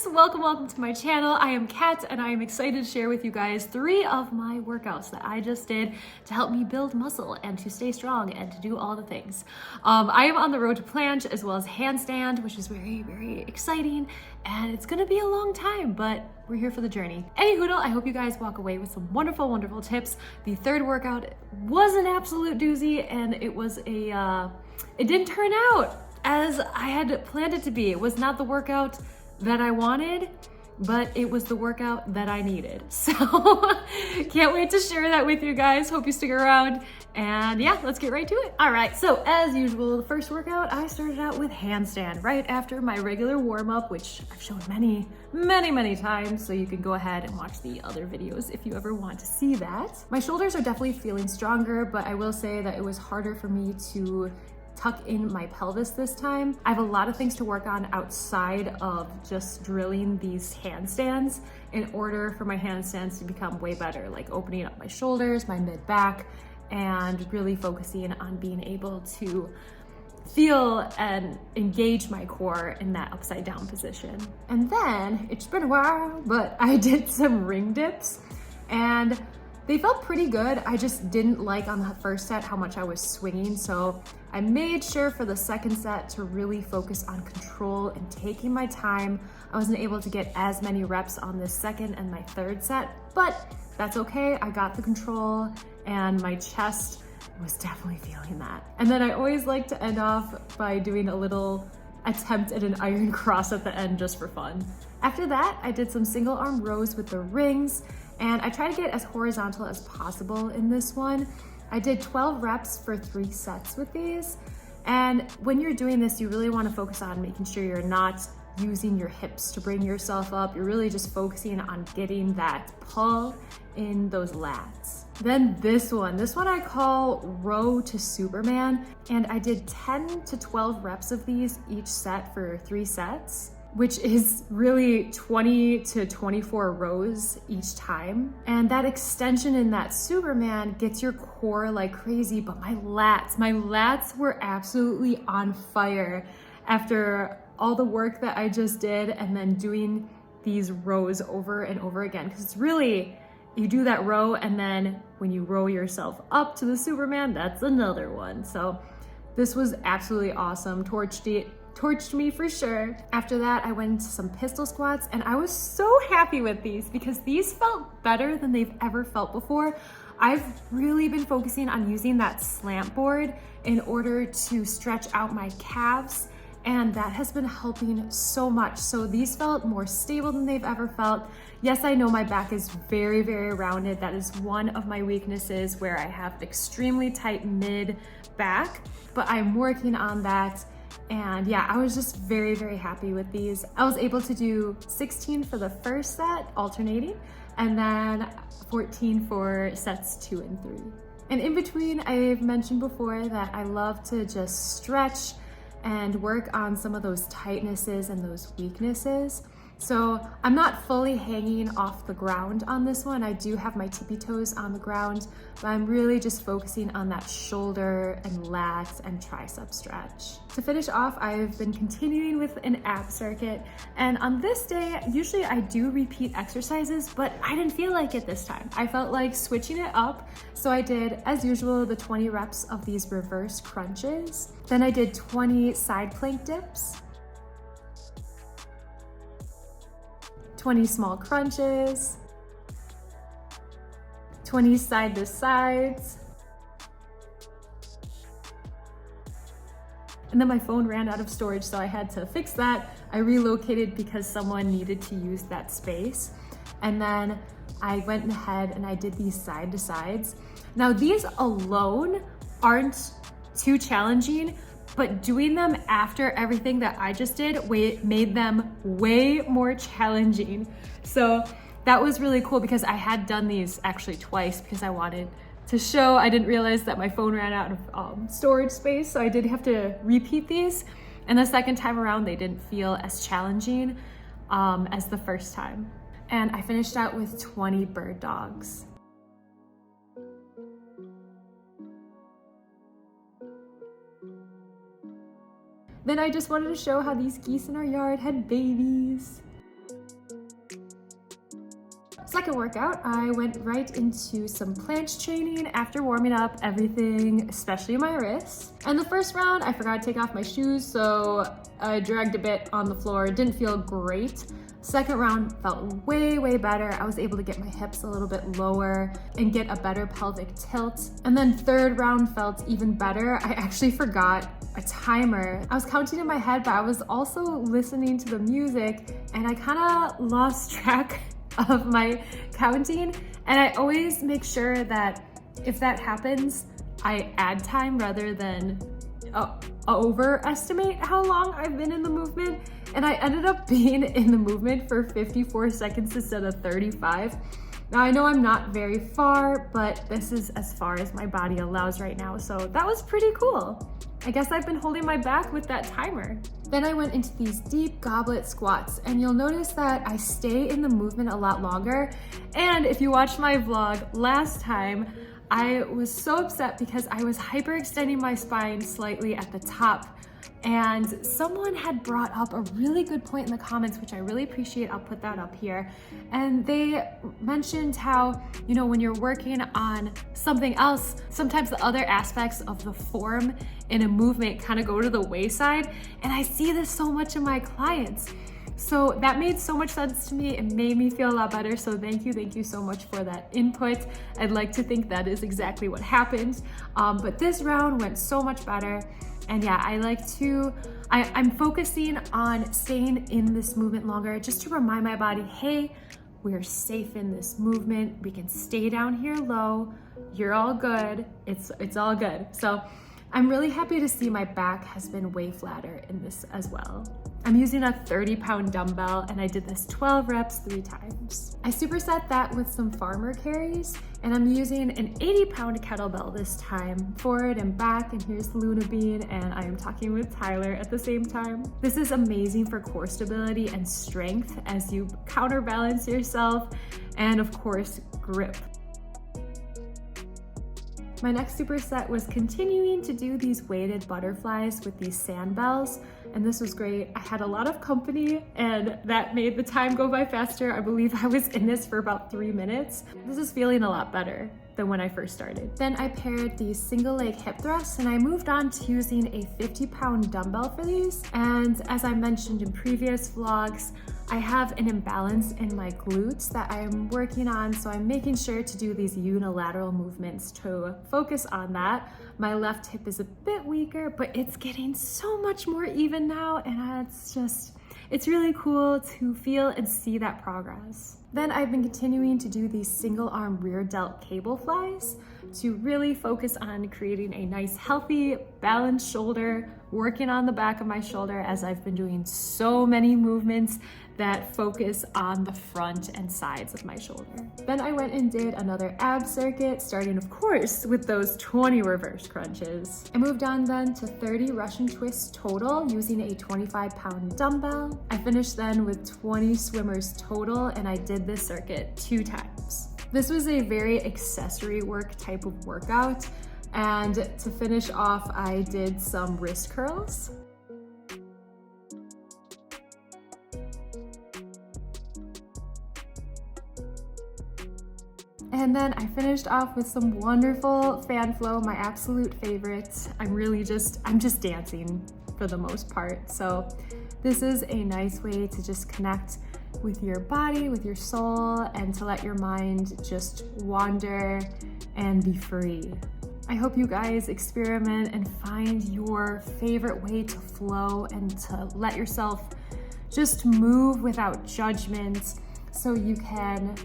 welcome to my channel. I am Kat and I am excited to share with you guys 3 of my workouts that I just did to help me build muscle and to stay strong and to do all the things. I am on the road to planche as well as handstand, which is very exciting, and it's gonna be a long time, but we're here for the journey. Anyhoodle, I hope you guys walk away with some wonderful tips. The third workout was an absolute doozy, and it didn't turn out as I had planned it to be. It was not the workout that I wanted, but it was the workout that I needed. So can't wait to share that with you guys. Hope you stick around, and yeah, let's get right to it. All right, so as usual, the first workout, I started out with handstand right after my regular warm-up, which I've shown many times, so you can go ahead and watch the other videos if you ever want to see that. My shoulders are definitely feeling stronger, but I will say that it was harder for me to tuck in my pelvis this time. I have a lot of things to work on outside of just drilling these handstands in order for my handstands to become way better, like opening up my shoulders, my mid-back, and really focusing on being able to feel and engage my core in that upside down position. And then, it's been a while, but I did some ring dips and they felt pretty good. I just didn't like on the first set how much I was swinging, so I made sure for the second set to really focus on control and taking my time. I wasn't able to get as many reps on this second and my third set, but that's okay. I got the control and my chest was definitely feeling that. And then I always like to end off by doing a little attempt at an iron cross at the end just for fun. After that, I did some single arm rows with the rings, and I try to get as horizontal as possible in this one. I did 12 reps for 3 sets with these. And when you're doing this, you really want to focus on making sure you're not using your hips to bring yourself up. You're really just focusing on getting that pull in those lats. Then this one I call row to Superman. And I did 10 to 12 reps of these each set for 3 sets, which is really 20 to 24 rows each time. And that extension in that Superman gets your core like crazy, but my lats were absolutely on fire after all the work that I just did and then doing these rows over and over again. Because it's really, you do that row and then when you row yourself up to the Superman, that's another one. So this was absolutely awesome. Torched me for sure. After that, I went into some pistol squats, and I was so happy with these because these felt better than they've ever felt before. I've really been focusing on using that slant board in order to stretch out my calves, and that has been helping so much. So these felt more stable than they've ever felt. Yes, I know my back is very rounded. That is one of my weaknesses, where I have extremely tight mid back, but I'm working on that. And yeah, I was just very happy with these. I was able to do 16 for the first set, alternating, and then 14 for sets 2 and 3. And in between, I've mentioned before that I love to just stretch and work on some of those tightnesses and those weaknesses. So I'm not fully hanging off the ground on this one. I do have my tippy toes on the ground, but I'm really just focusing on that shoulder and lats and tricep stretch. To finish off, I've been continuing with an ab circuit, and on this day, usually I do repeat exercises, but I didn't feel like it this time. I felt like switching it up, so I did, as usual, the 20 reps of these reverse crunches. Then I did 20 side plank dips, 20 small crunches, 20 side to sides. And then my phone ran out of storage, so I had to fix that. I relocated because someone needed to use that space. And then I went ahead and I did these side to sides. Now these alone aren't too challenging, but doing them after everything that I just did made them way more challenging. So that was really cool because I had done these actually twice because I wanted to show. I didn't realize that my phone ran out of storage space, so I did have to repeat these. And the second time around, they didn't feel as challenging as the first time. And I finished out with 20 bird dogs. Then I just wanted to show how these geese in our yard had babies. Second workout, I went right into some planche training after warming up everything, especially my wrists. And the first round, I forgot to take off my shoes, so I dragged a bit on the floor. It didn't feel great. Second round felt way better. I was able to get my hips a little bit lower and get a better pelvic tilt. And then third round felt even better. I actually forgot a timer. I was counting in my head, but I was also listening to the music and I kind of lost track of my counting. And I always make sure that if that happens, I add time rather than overestimate how long I've been in the movement. And I ended up being in the movement for 54 seconds instead of 35. Now I know I'm not very far, but this is as far as my body allows right now. So that was pretty cool. I guess I've been holding my back with that timer. Then I went into these deep goblet squats, and you'll notice that I stay in the movement a lot longer. And if you watched my vlog last time, I was so upset because I was hyperextending my spine slightly at the top. And someone had brought up a really good point in the comments, which I really appreciate. I'll put that up here. And they mentioned how, you know, when you're working on something else, sometimes the other aspects of the form in a movement kind of go to the wayside. And I see this so much in my clients. So that made so much sense to me. It made me feel a lot better. So thank you so much for that input. I'd like to think that is exactly what happened. But this round went so much better. And yeah, I'm focusing on staying in this movement longer just to remind my body, hey, we're safe in this movement. We can stay down here low. You're all good. It's all good. So I'm really happy to see my back has been way flatter in this as well. I'm using a 30-pound dumbbell and I did this 12 reps 3 times. I superset that with some farmer carries and I'm using an 80-pound kettlebell this time, forward and back, and here's Luna Bean and I am talking with Tyler at the same time. This is amazing for core stability and strength as you counterbalance yourself and of course grip. My next superset was continuing to do these weighted butterflies with these sand bells, and this was great. I had a lot of company and that made the time go by faster. I believe I was in this for about 3 minutes. This is feeling a lot better than when I first started. Then I paired these single leg hip thrusts and I moved on to using a 50-pound dumbbell for these. And as I mentioned in previous vlogs, I have an imbalance in my glutes that I'm working on, so I'm making sure to do these unilateral movements to focus on that. My left hip is a bit weaker, but it's getting so much more even now, and it's really cool to feel and see that progress. Then I've been continuing to do these single arm rear delt cable flies to really focus on creating a nice healthy balanced shoulder, working on the back of my shoulder as I've been doing so many movements that focus on the front and sides of my shoulder. Then I went and did another ab circuit, starting of course with those 20 reverse crunches. I moved on then to 30 Russian twists total using a 25-pound dumbbell. I finished then with 20 swimmers total, and I did this circuit 2 times. This was a very accessory work type of workout, and to finish off, I did some wrist curls. And then I finished off with some wonderful fan flow, my absolute favorite. I'm just dancing for the most part. So this is a nice way to just connect with your body, with your soul, and to let your mind just wander and be free. I hope you guys experiment and find your favorite way to flow and to let yourself just move without judgment so you can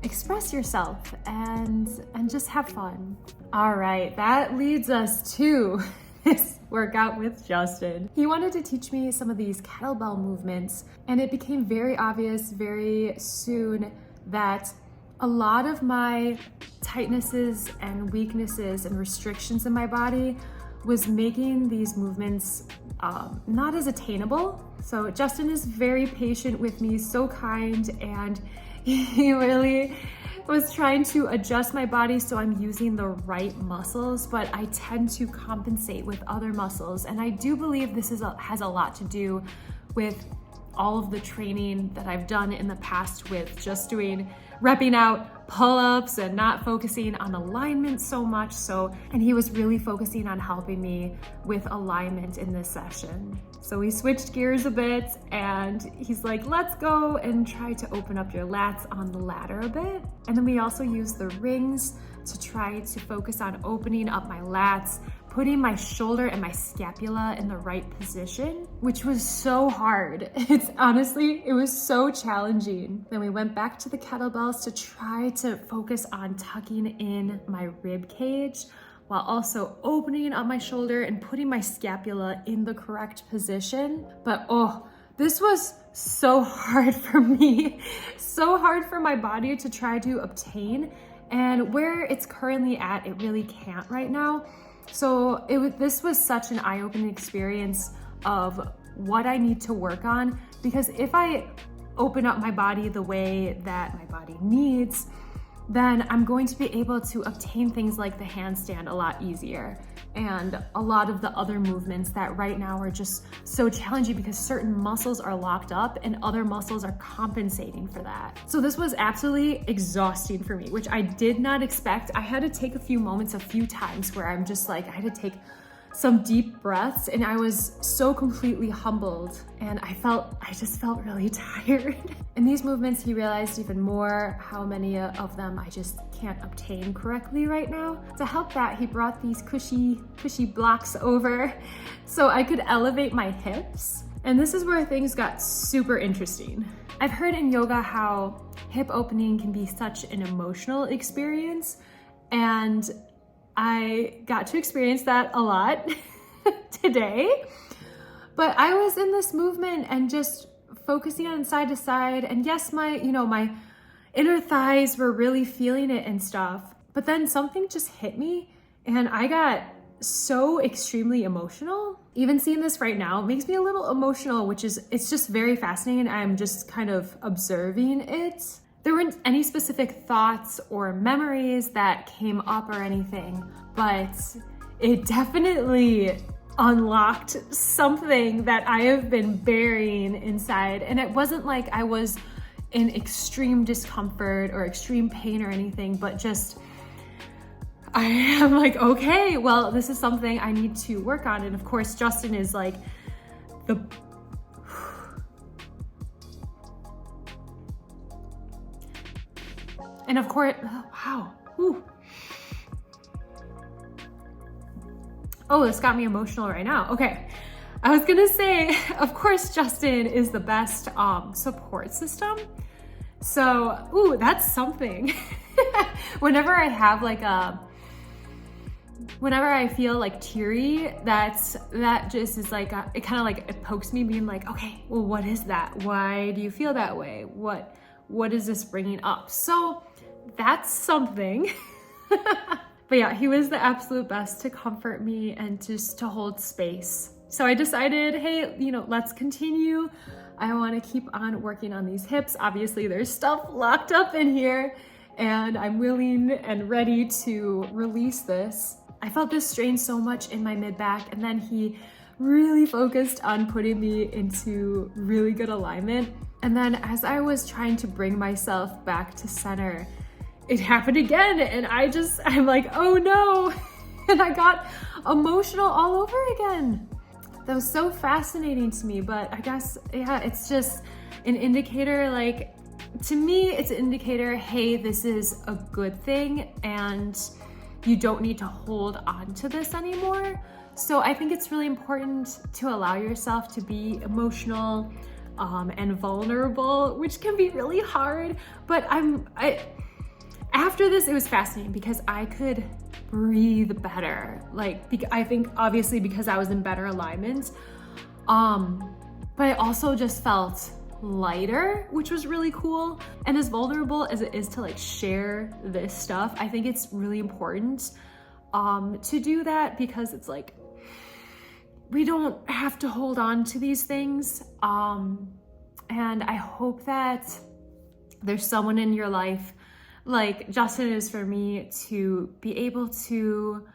express yourself and just have fun. All right, that leads us to this workout with Justin. He wanted to teach me some of these kettlebell movements, and it became very obvious very soon that a lot of my tightnesses and weaknesses and restrictions in my body was making these movements not as attainable. So Justin is very patient with me, so kind, and he really was trying to adjust my body so I'm using the right muscles, but I tend to compensate with other muscles. And I do believe this has a lot to do with all of the training that I've done in the past with just repping out pull-ups and not focusing on alignment so much. And he was really focusing on helping me with alignment in this session. So we switched gears a bit and he's like, let's go and try to open up your lats on the ladder a bit. And then we also used the rings to try to focus on opening up my lats, putting my shoulder and my scapula in the right position, which was so hard. It was so challenging. Then we went back to the kettlebells to try to focus on tucking in my rib cage while also opening up my shoulder and putting my scapula in the correct position. But this was so hard for me, so hard for my body to try to obtain. And where it's currently at, it really can't right now. So this was such an eye-opening experience of what I need to work on, because if I open up my body the way that my body needs, then I'm going to be able to obtain things like the handstand a lot easier and a lot of the other movements that right now are just so challenging because certain muscles are locked up and other muscles are compensating for that. So this was absolutely exhausting for me, which I did not expect. I had to take a few moments, a few times where I'm just like, I had to take some deep breaths and I was so completely humbled and I just felt really tired. In these movements, he realized even more how many of them I just can't obtain correctly right now. To help that, he brought these cushy blocks over so I could elevate my hips. And this is where things got super interesting. I've heard in yoga how hip opening can be such an emotional experience, and I got to experience that a lot today. But I was in this movement and just focusing on side to side. And yes, my inner thighs were really feeling it and stuff. But then something just hit me and I got so extremely emotional. Even seeing this right now makes me a little emotional, it's just very fascinating. I'm just kind of observing it. There weren't any specific thoughts or memories that came up or anything, but it definitely unlocked something that I have been burying inside. And it wasn't like I was in extreme discomfort or extreme pain or anything, but just I am like, okay, well, this is something I need to work on. And of course, Justin is like and of course, wow. Whew. Oh, this got me emotional right now. Okay. I was gonna say, of course, Justin is the best support system. So, that's something. Whenever I feel like teary, that just is like, it kind of like, it pokes me being like, okay, well, what is that? Why do you feel that way? What is this bringing up? So that's something. But yeah, he was the absolute best to comfort me and just to hold space. So I decided, hey, let's continue. I want to keep on working on these hips. Obviously there's stuff locked up in here and I'm willing and ready to release this. I felt this strain so much in my mid back, and then he really focused on putting me into really good alignment. And then as I was trying to bring myself back to center, it happened again. And I'm like, oh no. And I got emotional all over again. That was so fascinating to me. But I guess, yeah, it's just an indicator, like, to me, it's an indicator, hey, this is a good thing and you don't need to hold on to this anymore. So I think it's really important to allow yourself to be emotional and vulnerable, which can be really hard. But after this, it was fascinating because I could breathe better. I think obviously because I was in better alignment, but I also just felt lighter, which was really cool. And as vulnerable as it is to share this stuff, I think it's really important to do that, because it's like, we don't have to hold on to these things. And I hope that there's someone in your life like Justin is for me, to be able to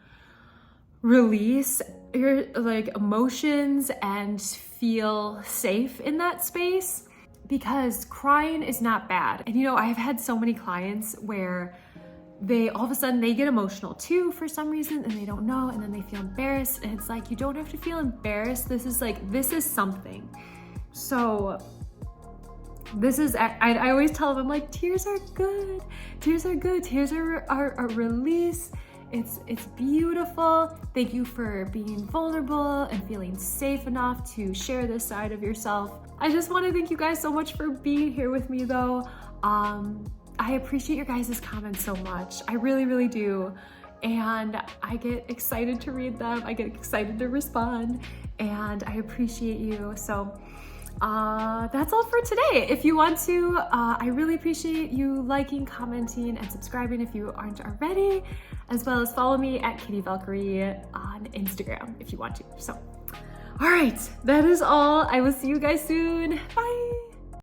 release your like emotions and feel safe in that space, because crying is not bad. And you know, I've had so many clients where they all of a sudden they get emotional too for some reason and they don't know, and then they feel embarrassed, and it's like, you don't have to feel embarrassed. This is something. So this is, I always tell them, I'm like, tears are good. Tears are good. Tears are a release. It's beautiful. Thank you for being vulnerable and feeling safe enough to share this side of yourself. I just want to thank you guys so much for being here with me though. I appreciate your guys' comments so much. I really, really do. And I get excited to read them. I get excited to respond, and I appreciate you. So that's all for today. If you want to, I really appreciate you liking, commenting, and subscribing if you aren't already, as well as follow me at Kitty Valkyrie on Instagram if you want to. So, all right, that is all. I will see you guys soon. Bye.